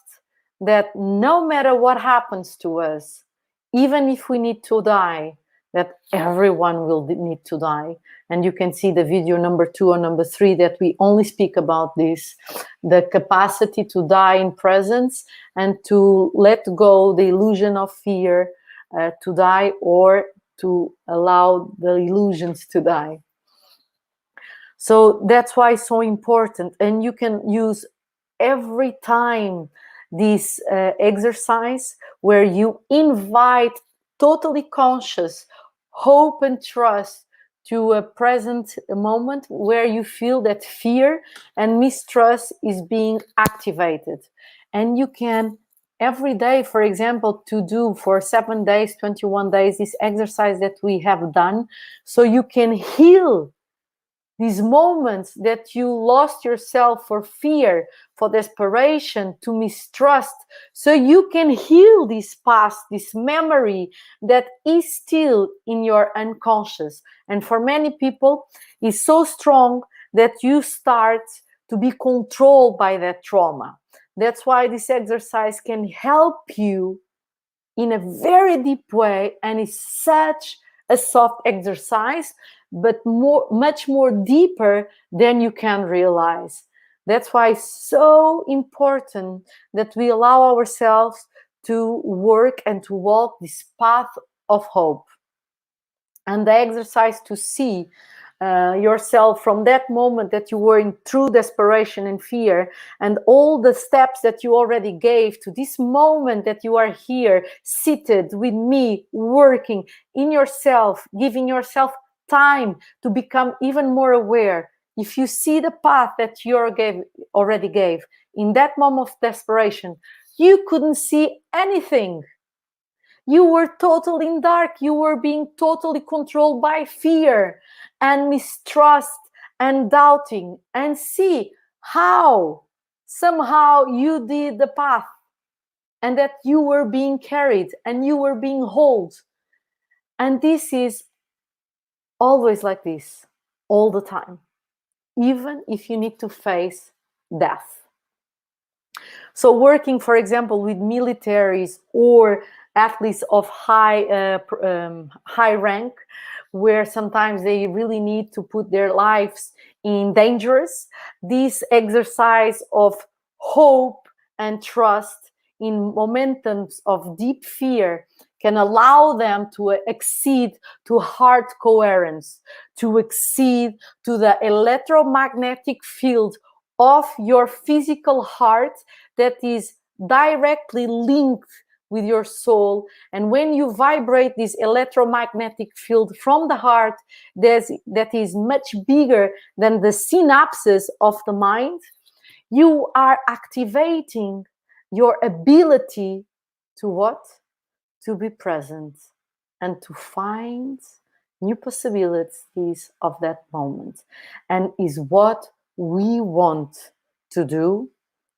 that no matter what happens to us, even if we need to die, that everyone will need to die. And you can see the video number 2 or number 3 that we only speak about this, the capacity to die in presence and to let go the illusion of fear to die, or to allow the illusions to die. So that's why it's so important. And you can use every time this exercise where you invite totally conscious hope and trust to a present moment where you feel that fear and mistrust is being activated. And you can every day, for example, to do for 7 days, 21 days, this exercise that we have done, so you can heal these moments that you lost yourself for fear, for desperation, to mistrust, so you can heal this past, this memory that is still in your unconscious. And for many people, it's so strong that you start to be controlled by that trauma. That's why this exercise can help you in a very deep way, and it's such a soft exercise, but much more deeper than you can realize. That's why it's so important that we allow ourselves to work and to walk this path of hope. And the exercise to see yourself from that moment that you were in true desperation and fear, and all the steps that you already gave to this moment that you are here seated with me, working in yourself, giving yourself time to become even more aware. If you see the path that you already gave in that moment of desperation, you couldn't see anything. You were totally in dark. You were being totally controlled by fear and mistrust and doubting. And see how somehow you did the path, and that you were being carried and you were being held. And this is always like this, all the time, even if you need to face death. So working, for example, with militaries or athletes of high rank, where sometimes they really need to put their lives in dangers, this exercise of hope and trust in momentums of deep fear can allow them to accede to heart coherence, to accede to the electromagnetic field of your physical heart that is directly linked with your soul. And when you vibrate this electromagnetic field from the heart that is much bigger than the synapses of the mind, you are activating your ability to what? To be present and to find new possibilities of that moment. And is what we want to do,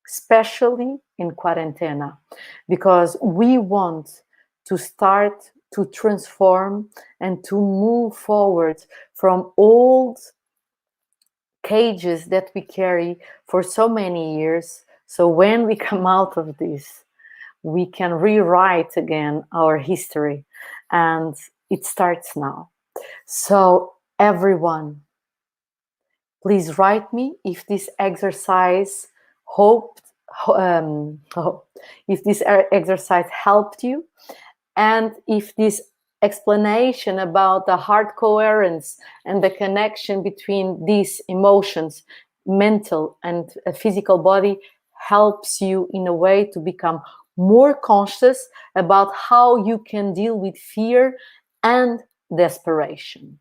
especially in quarantena, because we want to start to transform and to move forward from old cages that we carry for so many years. So when we come out of this, we can rewrite again our history, and it starts now. So everyone, please write me if this exercise if this exercise helped you, and if this explanation about the heart coherence and the connection between these emotions, mental and physical body, helps you in a way to become more conscious about how you can deal with fear and desperation.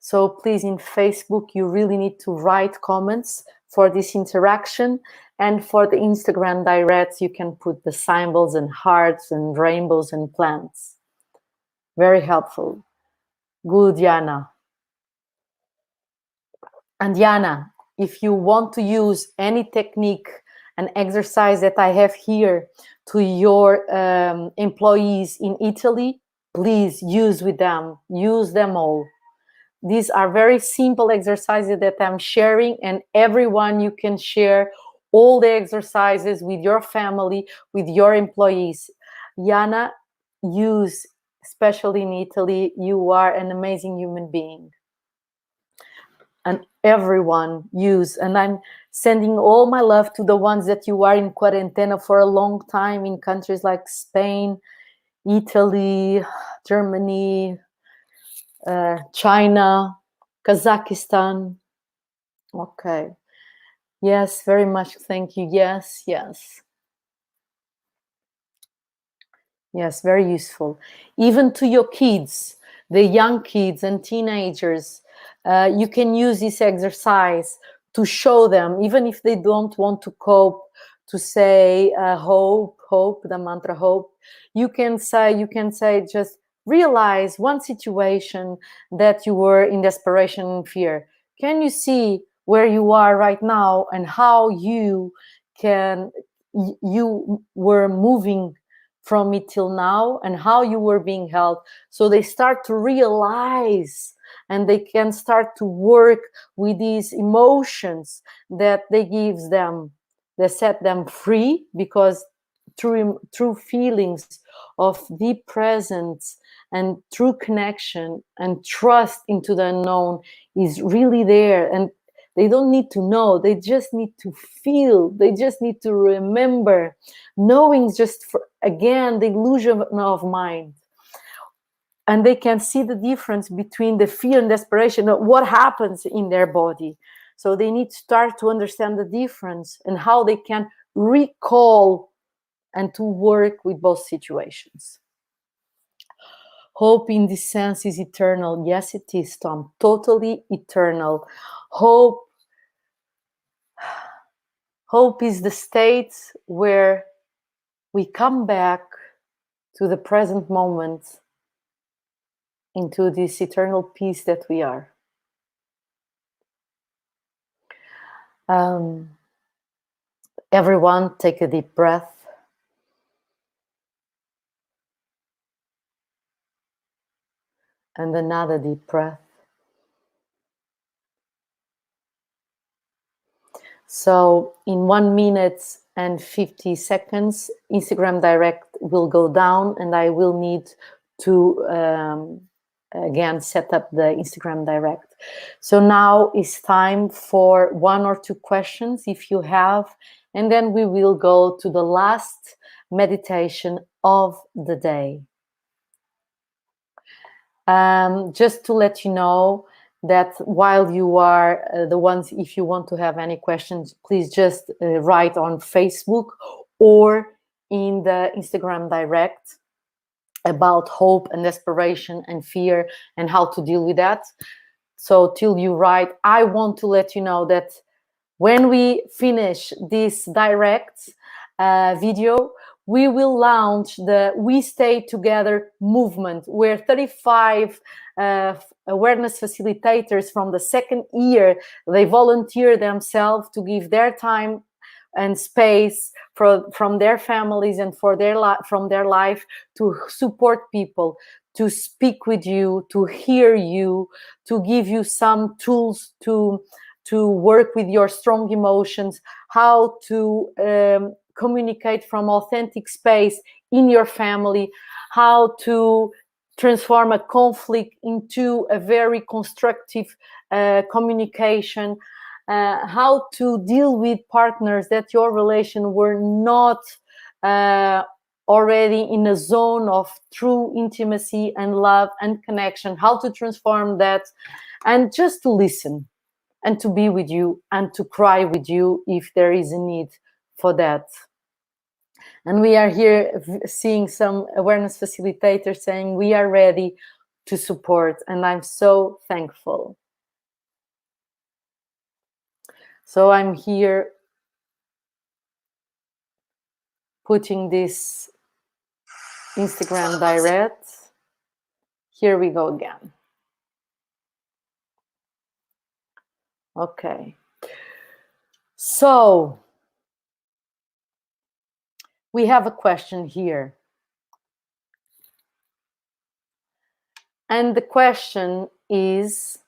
So please, in Facebook, you really need to write comments for this interaction. And for the Instagram directs, you can put the symbols and hearts and rainbows and plants. Very helpful. Good, Yana. And Yana, if you want to use any technique and exercise that I have here to your employees in Italy, please use with them. Use them all. These are very simple exercises that I'm sharing, and everyone, you can share all the exercises with your family, with your employees. Yana, use, especially in Italy, you are an amazing human being. And everyone use, and I'm sending all my love to the ones that you are in quarantena for a long time in countries like Spain, Italy, Germany, China, Kazakhstan. Okay. Yes, very much. Thank you. Yes, yes. Yes, very useful. Even to your kids, the young kids and teenagers, you can use this exercise to show them, even if they don't want to cope, to say hope, hope, the mantra hope. You can say, just realize one situation that you were in desperation and fear. Can you see where you are right now and how you were moving from it till now and how you were being held? So they start to realize, and they can start to work with these emotions that they gives them, they set them free, because through feelings of deep presence and true connection and trust into the unknown is really there. And they don't need to know, they just need to feel, they just need to remember. Knowing is just, again, the illusion of mind. And they can see the difference between the fear and desperation, what happens in their body. So they need to start to understand the difference and how they can recall and to work with both situations. Hope in this sense is eternal. Yes, it is, Tom. Totally eternal. Hope is the state where we come back to the present moment, into this eternal peace that we are. Everyone, take a deep breath. And another deep breath. So in 1 minute and 50 seconds, Instagram Direct will go down, and I will need to again set up the Instagram Direct. So now it's time for 1 or 2 questions if you have, and then we will go to the last meditation of the day. Just to let you know that while you are the ones, if you want to have any questions, please just write on Facebook or in the Instagram Direct about hope and desperation and fear and how to deal with that. So till you write, I want to let you know that when we finish this direct video, we will launch the We Stay Together movement, where 35 awareness facilitators from the second year, they volunteer themselves to give their time and space from their families and from their life to support people, to speak with you, to hear you, to give you some tools to work with your strong emotions, how to communicate from authentic space in your family, how to transform a conflict into a very constructive communication, how to deal with partners that your relation were not already in a zone of true intimacy and love and connection, how to transform that, and just to listen and to be with you and to cry with you if there is a need for that. And we are here seeing some awareness facilitators saying we are ready to support, and I'm so thankful. So I'm here putting this Instagram direct. Here we go again. Okay. So we have a question here. And the question is,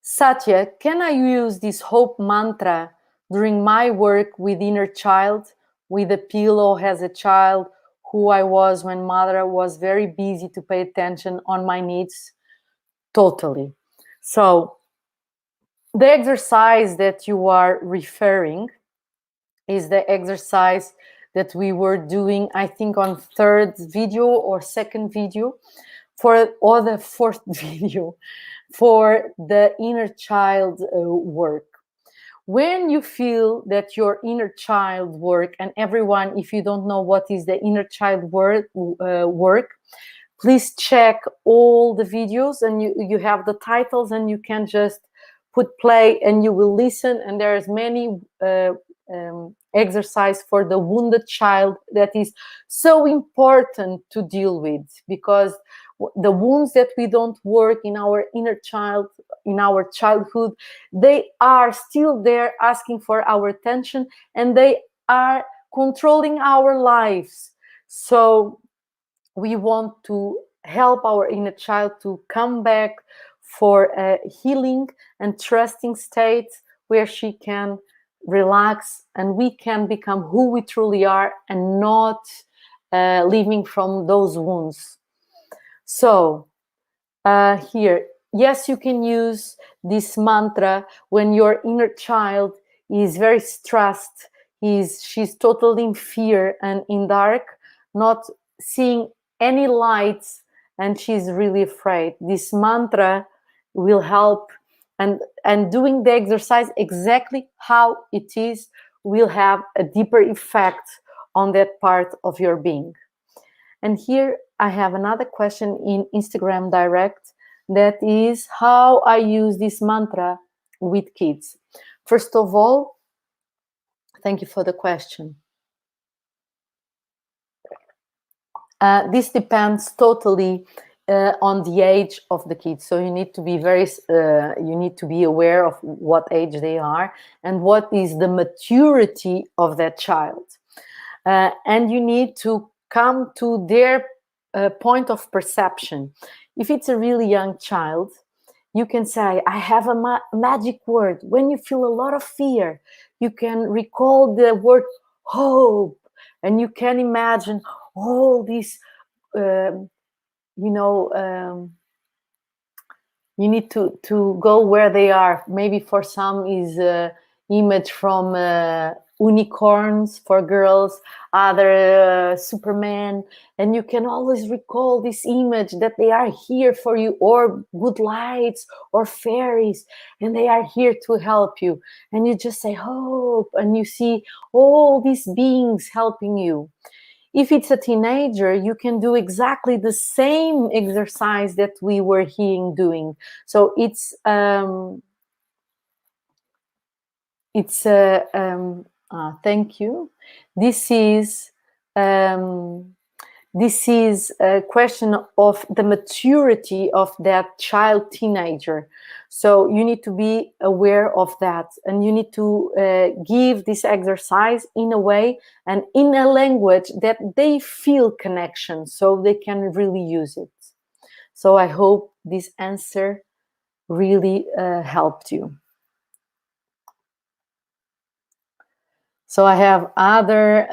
Satya, can I use this hope mantra during my work with inner child, with a pillow as a child who I was when mother was very busy to pay attention on my needs? Totally. So the exercise that you are referring is the exercise that we were doing, I think, on third video or second video, or the fourth video, for the inner child work. When you feel that your inner child work, and everyone, if you don't know what is the inner child work, please check all the videos, and you have the titles, and you can just put play and you will listen, and there's many exercise for the wounded child that is so important to deal with, because the wounds that we don't work in our inner child, in our childhood, they are still there asking for our attention, and they are controlling our lives. So we want to help our inner child to come back for a healing and trusting state where she can relax and we can become who we truly are, and not living from those wounds. So here, yes, you can use this mantra when your inner child is very stressed, she's totally in fear and in dark, not seeing any lights, and she's really afraid. This mantra will help, and doing the exercise exactly how it is will have a deeper effect on that part of your being. And here I have another question in Instagram direct, that is how I use this mantra with kids. First of all, thank you for the question. This depends totally on the age of the kids. So you need to be you need to be aware of what age they are and what is the maturity of that child. And you need to come to their point of perception. If it's a really young child, you can say, I have a magic word. When you feel a lot of fear, you can recall the word hope, and you can imagine all these, you need to go where they are. Maybe for some is image from unicorns for girls, other Superman, and you can always recall this image that they are here for you, or good lights or fairies, and they are here to help you, and you just say hope, and you see all these beings helping you. If it's a teenager, you can do exactly the same exercise that we were here doing. So it's thank you. This is a question of the maturity of that child, teenager. So you need to be aware of that, and you need to give this exercise in a way and in a language that they feel connection, so they can really use it. So I hope this answer really helped you. So I have other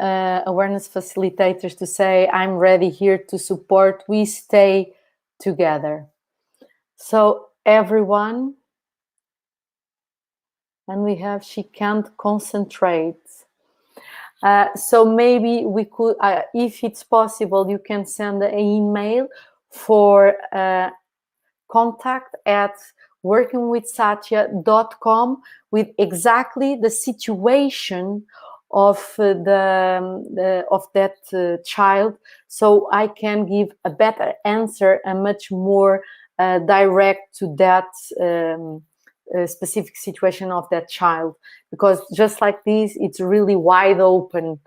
awareness facilitators to say, I'm ready here to support. We stay together. So everyone, and we have, she can't concentrate. So maybe we could, if it's possible, you can send an email for contact@workingwithsatya.com with exactly the situation of of that child, so I can give a better answer and much more direct to that specific situation of that child. Because just like this, it's really wide open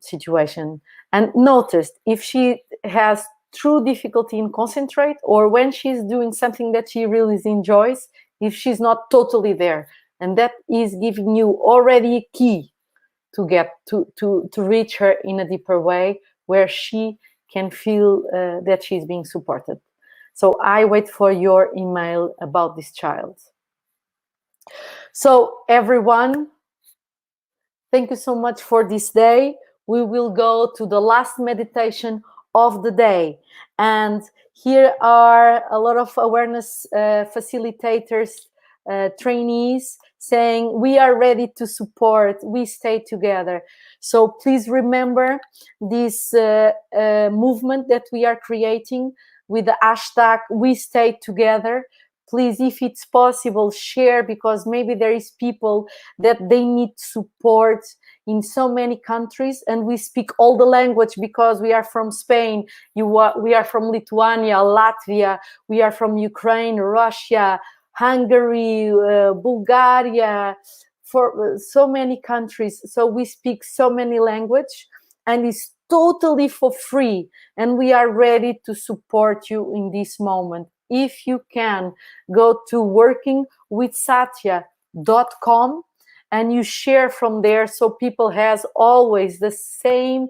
situation. And notice if she has true difficulty in concentrate, or when she's doing something that she really enjoys, if she's not totally there, and that is giving you already a key to get to reach her in a deeper way, where she can feel that she's being supported. So I wait for your email about this child. So everyone, thank you so much for this day. We will go to the last meditation of the day. And here are a lot of awareness facilitators, trainees, saying we are ready to support, we stay together. So please remember this movement that we are creating with the hashtag we stay together. Please, if it's possible, share, because maybe there is people that they need support in so many countries, and we speak all the language because we are from Spain, we are from Lithuania, Latvia, we are from Ukraine, Russia, Hungary, Bulgaria, for so many countries. So we speak so many language, and it's totally for free, and we are ready to support you in this moment. If you can, go to workingwithsatya.com and you share from there, so people has always the same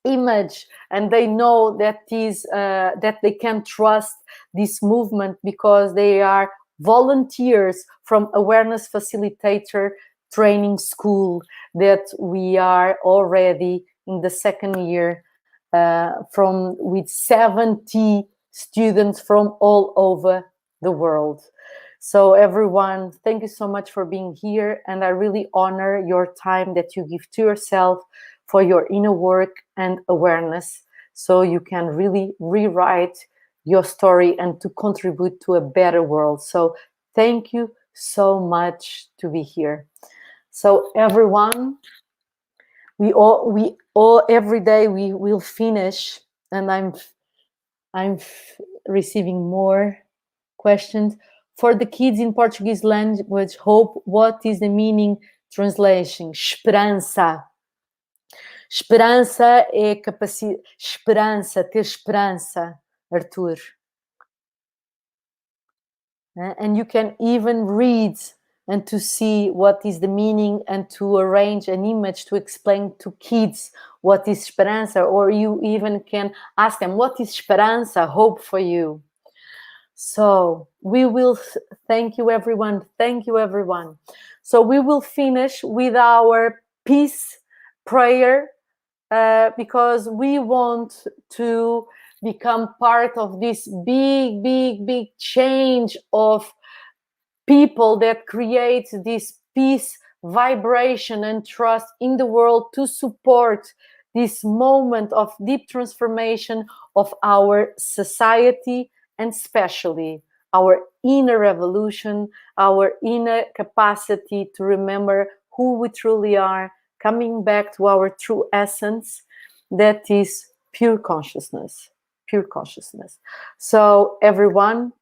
image, and they know that that they can trust this movement, because they are volunteers from Awareness Facilitator Training School that we are already in the second year, with 70 students from all over the world. So everyone, thank you so much for being here, and I really honor your time that you give to yourself for your inner work and awareness, so you can really rewrite your story and to contribute to a better world. So thank you so much to be here. So everyone, we all every day we will finish, and I'm receiving more questions. For the kids in Portuguese language, hope, what is the meaning translation? Esperança. Esperança é capacidade. Esperança, ter esperança, Arthur. And you can even read and to see what is the meaning, and to arrange an image to explain to kids what is esperança, or you even can ask them, what is esperança, hope for you. So we will, thank you everyone, thank you everyone. So we will finish with our peace prayer, because we want to become part of this big change of people that create this peace, vibration, and trust in the world, to support this moment of deep transformation of our society, and especially our inner evolution, our inner capacity to remember who we truly are, coming back to our true essence, that is pure consciousness, pure consciousness. So everyone,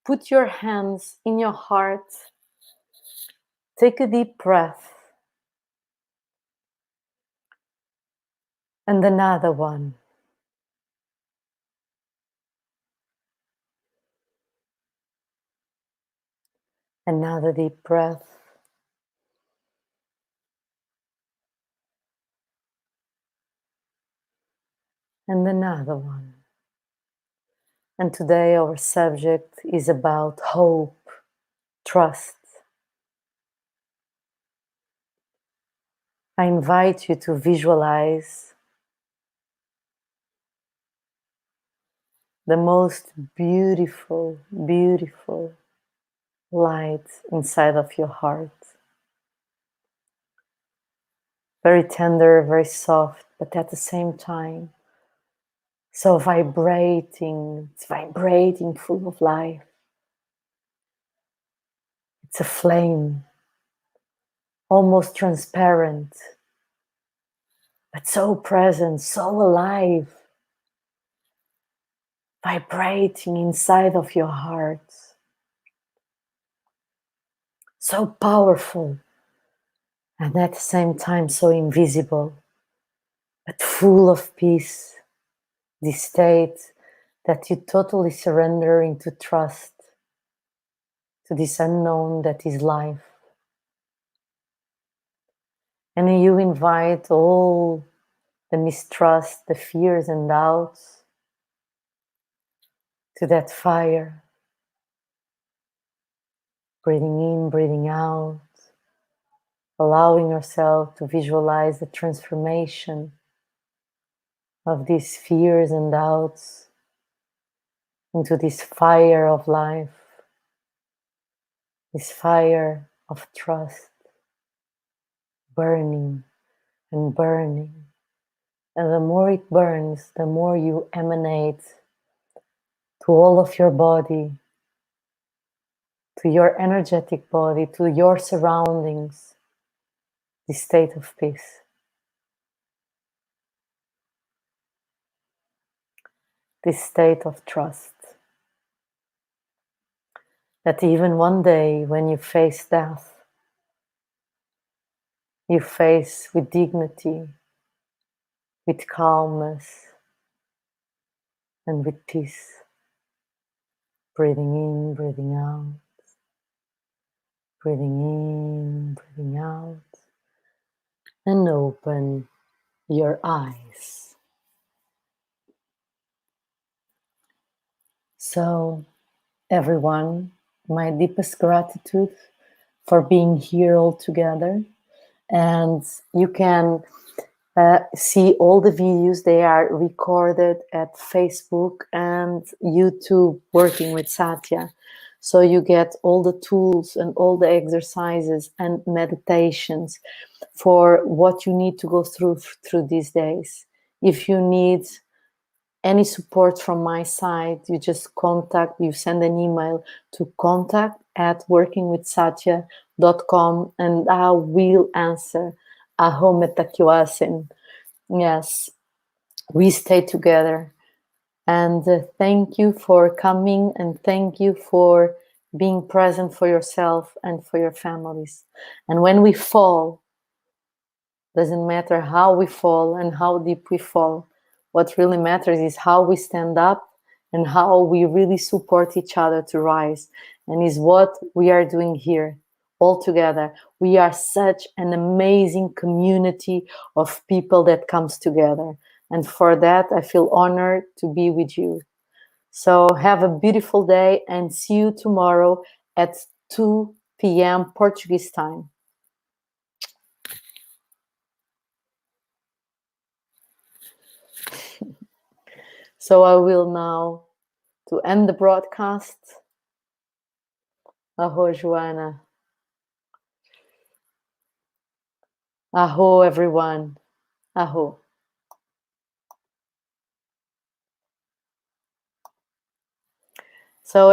put your hands in your heart, take a deep breath, and another one. Another deep breath. And another one. And today our subject is about hope, trust. I invite you to visualize the most beautiful, beautiful light inside of your heart. Very tender, very soft, but at the same time, so vibrating. It's vibrating, full of life. It's a flame almost transparent, but so present, so alive, vibrating inside of your heart. So powerful, and at the same time so invisible, but full of peace. This state that you totally surrender into trust to this unknown that is life. And you invite all the mistrust, the fears and doubts to that fire. Breathing in, breathing out, allowing yourself to visualize the transformation of these fears and doubts into this fire of life, this fire of trust, burning and burning. And the more it burns, the more you emanate to all of your body, to your energetic body, to your surroundings, this state of peace. This state of trust. That even one day when you face death, you face with dignity, with calmness, and with peace. Breathing in, breathing out. Breathing in, breathing out. And open your eyes. So, everyone, my deepest gratitude for being here all together. And you can see all the videos. They are recorded at Facebook and YouTube, Working with Satya. So you get all the tools and all the exercises and meditations for what you need to go through these days. If you need any support from my side, you just you send an email to contact@workingwithsatya.com and I will answer. Aho metakyoasin. Yes, we stay together. And thank you for coming, and thank you for being present for yourself and for your families. And when we fall, doesn't matter how we fall and how deep we fall. What really matters is how we stand up and how we really support each other to rise. And is what we are doing here all together. We are such an amazing community of people that comes together. And for that, I feel honored to be with you. So have a beautiful day and see you tomorrow at 2 p.m. Portuguese time. So I will now, to end the broadcast, Aho, Joanna. Aho, everyone. Aho.